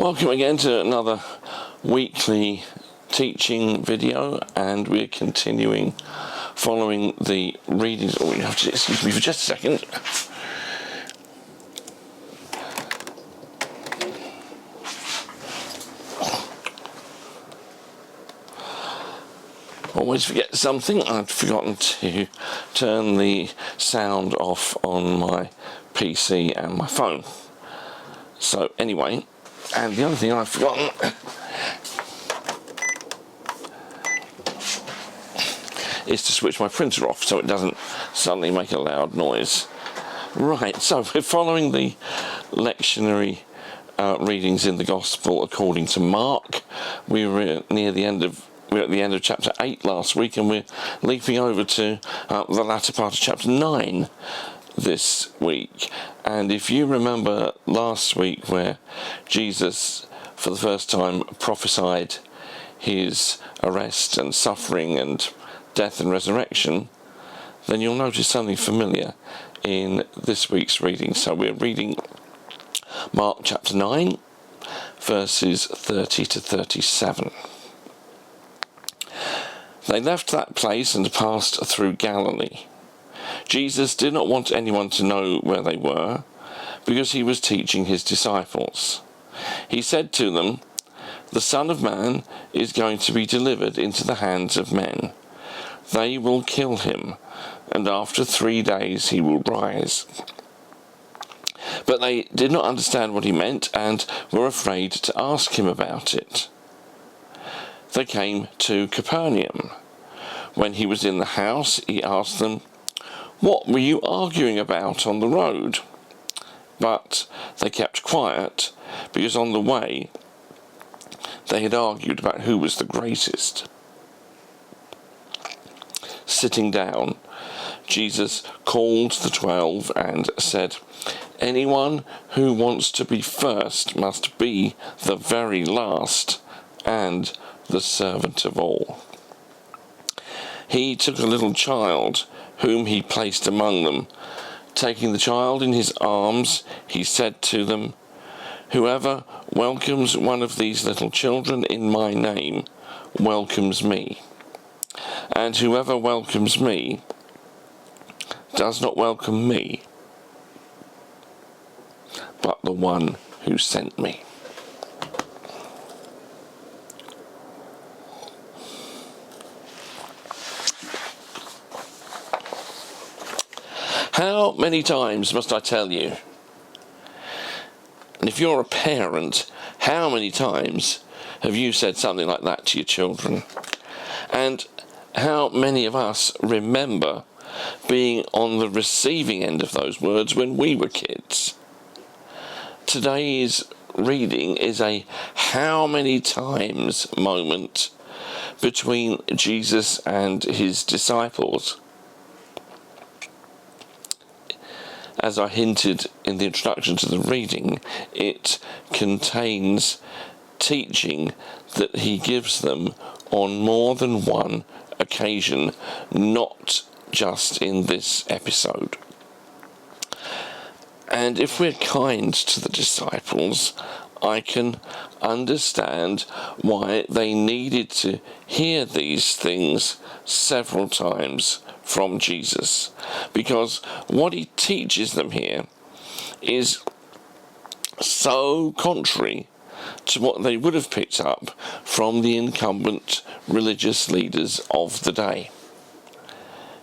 Welcome again to another weekly teaching video, and we're continuing following the readings. Oh, you have to excuse me for just a second. Always forget something. I'd forgotten to turn the sound off on my PC and my phone. So anyway, and the other thing I've forgotten is to switch my printer off so it doesn't suddenly make a loud noise. Right, so we're following the lectionary readings in the Gospel according to Mark. We were at the end of chapter 8 last week, and we're leaping over to the latter part of chapter 9 this week. And if you remember last week, where Jesus for the first time prophesied his arrest and suffering and death and resurrection, then you'll notice something familiar in this week's reading. So we're reading Mark chapter 9 verses 30 to 37. They left that place and passed through Galilee. Jesus did not want anyone to know where they were, because he was teaching his disciples. He said to them, "The Son of Man is going to be delivered into the hands of men. They will kill him, and after 3 days he will rise." But they did not understand what he meant, and were afraid to ask him about it. They came to Capernaum. When he was in the house, he asked them, "What were you arguing about on the road?" But they kept quiet, because on the way they had argued about who was the greatest. Sitting down, Jesus called the 12 and said, "Anyone who wants to be first must be the very last and the servant of all." He took a little child, whom he placed among them. Taking the child in his arms, he said to them, "Whoever welcomes one of these little children in my name welcomes me. And whoever welcomes me does not welcome me, but the one who sent me." How many times must I tell you? And if you're a parent, how many times have you said something like that to your children? And how many of us remember being on the receiving end of those words when we were kids? Today's reading is a how many times moment between Jesus and his disciples. As I hinted in the introduction to the reading, it contains teaching that he gives them on more than one occasion, not just in this episode. And if we're kind to the disciples, I can understand why they needed to hear these things several times from Jesus, because what he teaches them here is so contrary to what they would have picked up from the incumbent religious leaders of the day.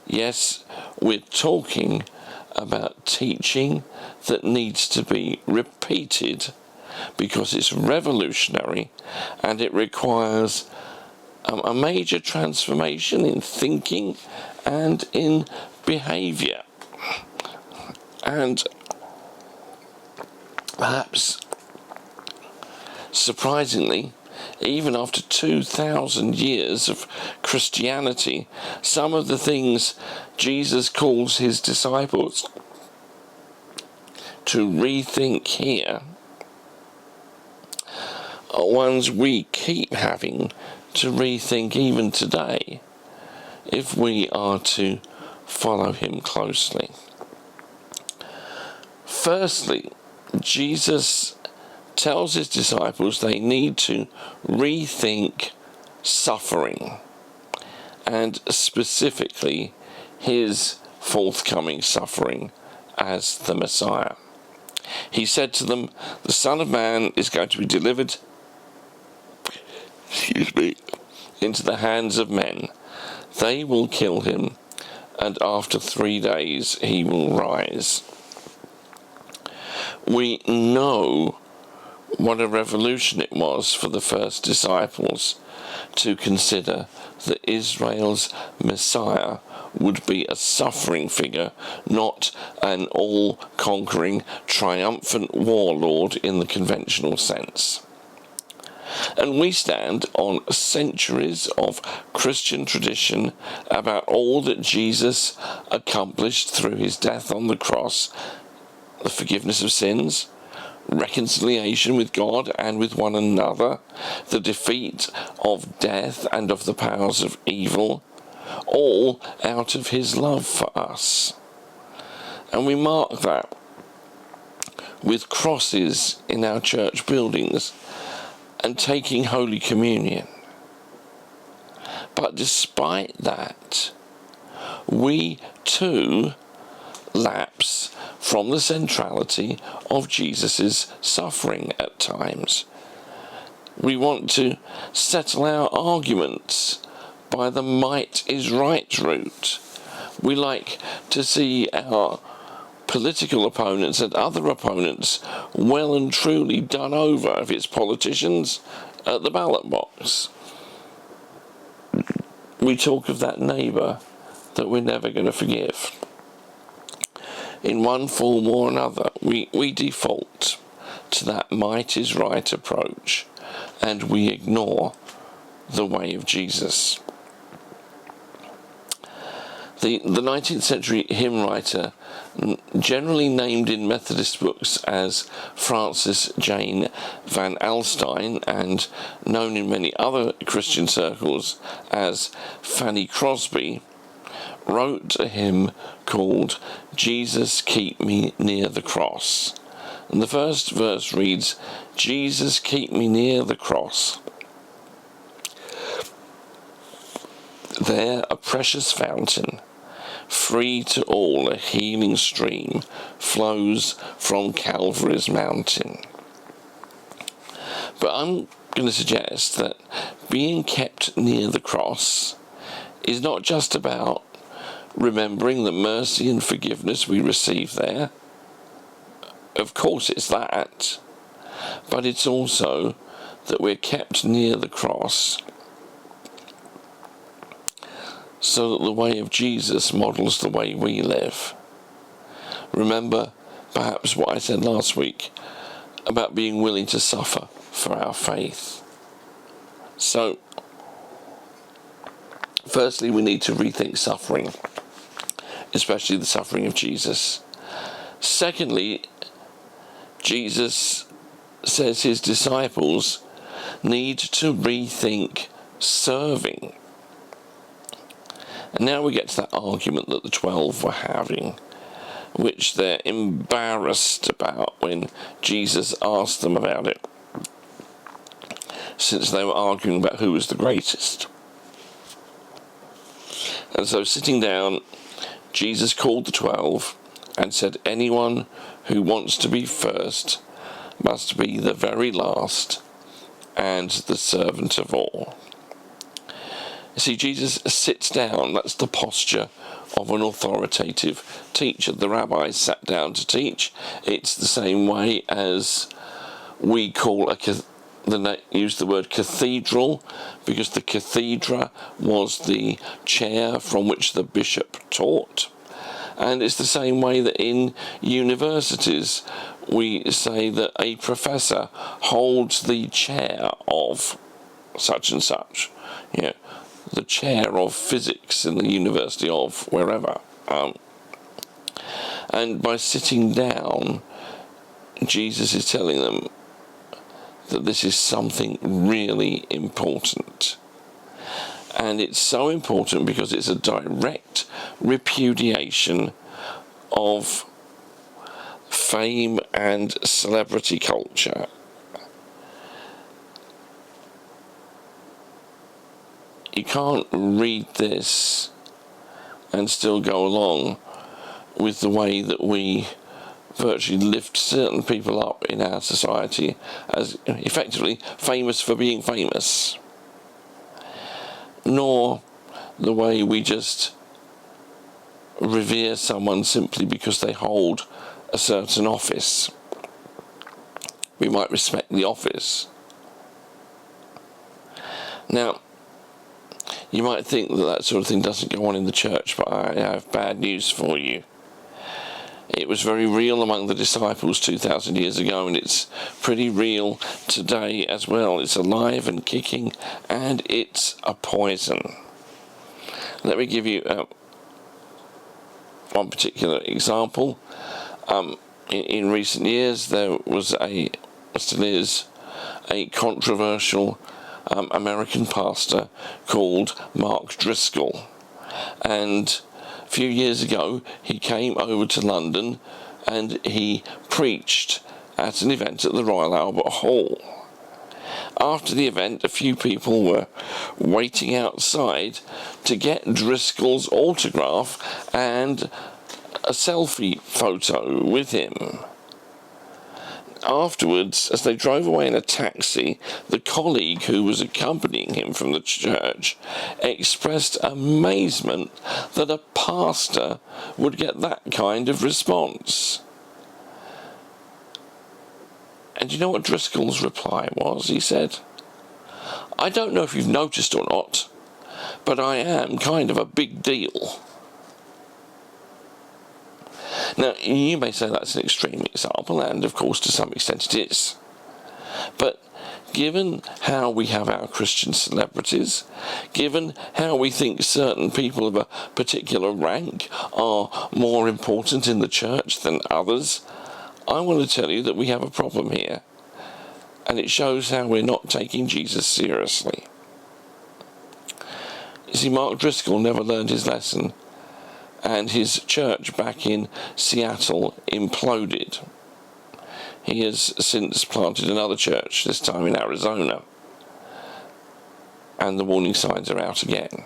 Yes, we're talking about teaching that needs to be repeated because it's revolutionary and it requires a major transformation in thinking and in behaviour. And perhaps surprisingly, even after 2,000 years of Christianity, some of the things Jesus calls his disciples to rethink here are ones we keep having to rethink even today, if we are to follow him closely. Firstly, Jesus tells his disciples they need to rethink suffering, and specifically his forthcoming suffering as the Messiah. He said to them, "The Son of Man is going to be delivered into the hands of men. They will kill him, and after 3 days he will rise." We know what a revolution it was for the first disciples to consider that Israel's Messiah would be a suffering figure, not an all-conquering, triumphant warlord in the conventional sense. And we stand on centuries of Christian tradition about all that Jesus accomplished through his death on the cross: the forgiveness of sins, reconciliation with God and with one another, the defeat of death and of the powers of evil, all out of his love for us. And we mark that with crosses in our church buildings and taking Holy Communion. But despite that, we too lapse from the centrality of Jesus' suffering at times. We want to settle our arguments by the might is right route. We like to see our political opponents and other opponents well and truly done over if it's politicians at the ballot box. We talk of that neighbour that we're never going to forgive. In one form or another, we default to that might is right approach, and we ignore the way of Jesus. The 19th century hymn writer, generally named in Methodist books as Frances Jane Van Alstyne and known in many other Christian circles as Fanny Crosby, wrote a hymn called "Jesus Keep Me Near the Cross." And the first verse reads, "Jesus keep me near the cross. There a precious fountain, free to all, a healing stream, flows from Calvary's mountain." But I'm going to suggest that being kept near the cross is not just about remembering the mercy and forgiveness we receive there. Of course it's that, but it's also that we're kept near the cross so that the way of Jesus models the way we live. Remember perhaps what I said last week about being willing to suffer for our faith. So, firstly, we need to rethink suffering, especially the suffering of Jesus. Secondly, Jesus says his disciples need to rethink serving. And now we get to that argument that the 12 were having, which they're embarrassed about when Jesus asked them about it, since they were arguing about who was the greatest. And so, sitting down, Jesus called the 12 and said, "Anyone who wants to be first must be the very last and the servant of all." You see, Jesus sits down. That's the posture of an authoritative teacher. The rabbis sat down to teach. It's the same way as we call use the word cathedral, because the cathedra was the chair from which the bishop taught. And it's the same way that in universities we say that a professor holds the chair of such and such, the chair of physics in the University of wherever. And by sitting down, Jesus is telling them that this is something really important. And it's so important because it's a direct repudiation of fame and celebrity culture You can't read this and still go along with the way that we virtually lift certain people up in our society as effectively famous for being famous, nor the way we just revere someone simply because they hold a certain office. We might respect the office. Now, you might think that that sort of thing doesn't go on in the church, but I have bad news for you. It was very real among the disciples 2,000 years ago, and it's pretty real today as well. It's alive and kicking, and it's a poison. Let me give you one particular example. In recent years, there was still is a controversial American pastor called Mark Driscoll, and a few years ago he came over to London and he preached at an event at the Royal Albert Hall. After the event, a few people were waiting outside to get Driscoll's autograph and a selfie photo with him. Afterwards, as they drove away in a taxi, the colleague who was accompanying him from the church expressed amazement that a pastor would get that kind of response. And you know what Driscoll's reply was? He said, "I don't know if you've noticed or not, but I am kind of a big deal." Now, you may say that's an extreme example, and of course to some extent it is. But given how we have our Christian celebrities, given how we think certain people of a particular rank are more important in the church than others, I want to tell you that we have a problem here. And it shows how we're not taking Jesus seriously. You see, Mark Driscoll never learned his lesson, and his church back in Seattle imploded. He has since planted another church, this time in Arizona, and the warning signs are out again.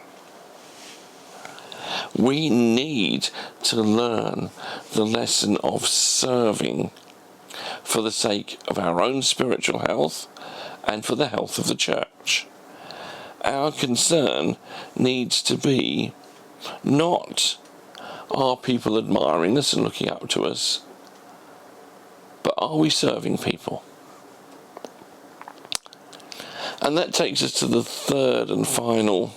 We need to learn the lesson of serving for the sake of our own spiritual health and for the health of the church. Our concern needs to be not, are people admiring us and looking up to us, but are we serving people? And that takes us to the third and final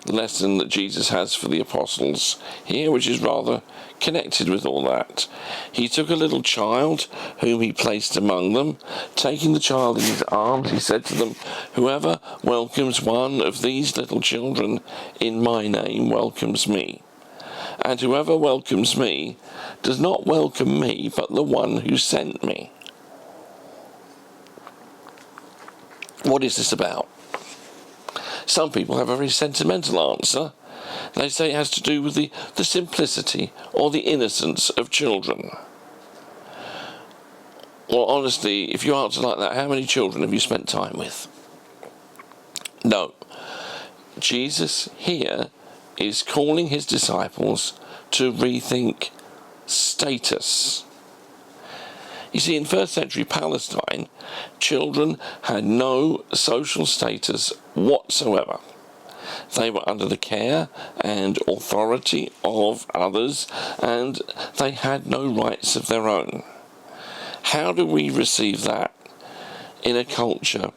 lesson that Jesus has for the apostles here, which is rather connected with all that. He took a little child whom he placed among them. Taking the child in his arms, he said to them, "Whoever welcomes one of these little children in my name welcomes me. And whoever welcomes me does not welcome me, but the one who sent me." What is this about? Some people have a very sentimental answer. They say it has to do with the simplicity or the innocence of children. Well, honestly, if you answer like that, how many children have you spent time with? No. Jesus here is calling his disciples to rethink status. You see, in first century Palestine, children had no social status whatsoever. They were under the care and authority of others, and they had no rights of their own. How do we receive that in a culture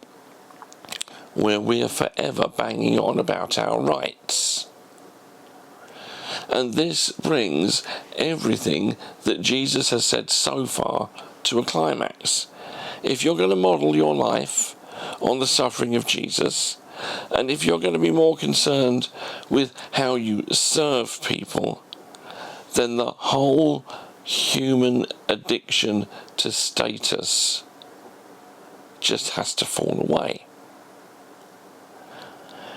where we are forever banging on about our rights? And this brings everything that Jesus has said so far to a climax. If you're going to model your life on the suffering of Jesus, and if you're going to be more concerned with how you serve people, then the whole human addiction to status just has to fall away.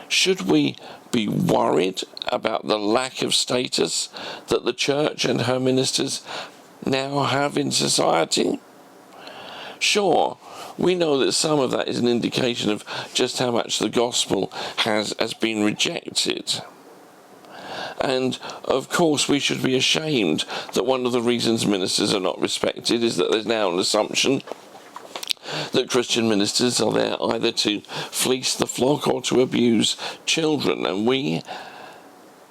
Should we be worried about the lack of status that the church and her ministers now have in society? Sure, we know that some of that is an indication of just how much the gospel has been rejected. And, of course, we should be ashamed that one of the reasons ministers are not respected is that there's now an assumption that Christian ministers are there either to fleece the flock or to abuse children. And we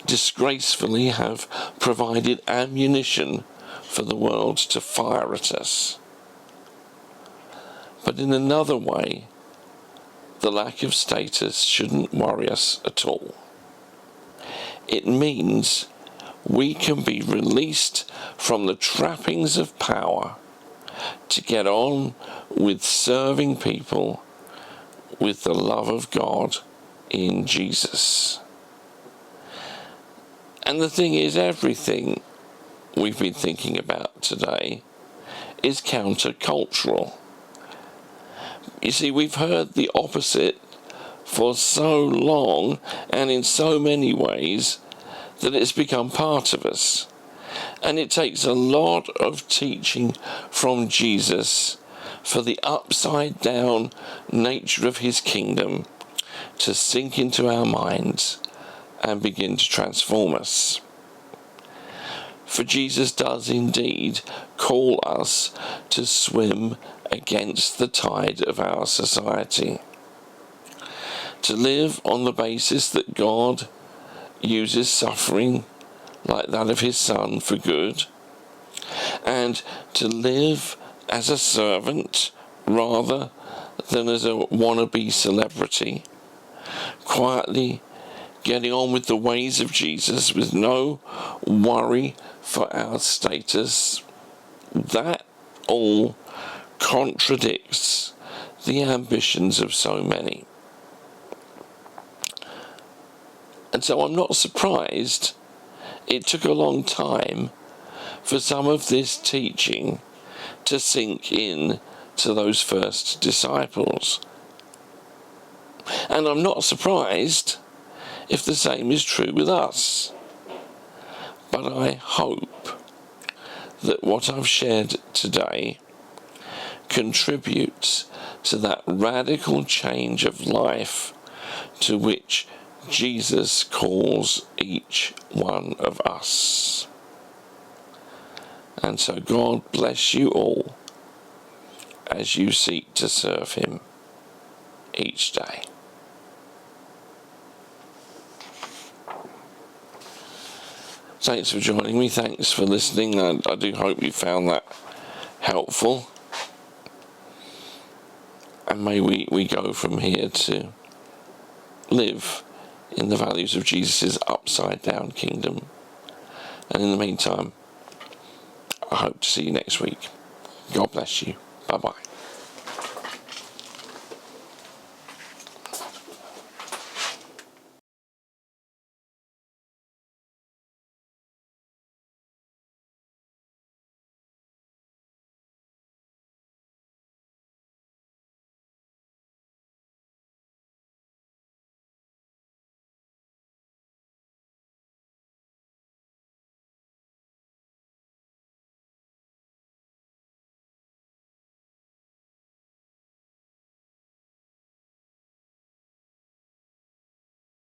disgracefully have provided ammunition for the world to fire at us. But in another way, the lack of status shouldn't worry us at all. It means we can be released from the trappings of power to get on with serving people with the love of God in Jesus. And the thing is, everything we've been thinking about today is countercultural. You see, we've heard the opposite for so long and in so many ways that it's become part of us. And it takes a lot of teaching from Jesus for the upside down nature of his kingdom to sink into our minds and begin to transform us. For Jesus does indeed call us to swim against the tide of our society, to live on the basis that God uses suffering like that of his Son for good, and to live as a servant rather than as a wannabe celebrity, quietly getting on with the ways of Jesus with no worry for our status. That all contradicts the ambitions of so many. And so I'm not surprised it took a long time for some of this teaching to sink in to those first disciples. And I'm not surprised if the same is true with us. But I hope that what I've shared today contributes to that radical change of life to which Jesus calls each one of us. And so God bless you all as you seek to serve him each day. Thanks for joining me. Thanks for listening. I do hope you found that helpful. And may we go from here to live in the values of Jesus' upside down kingdom. And in the meantime, I hope to see you next week. God bless you. Bye-bye.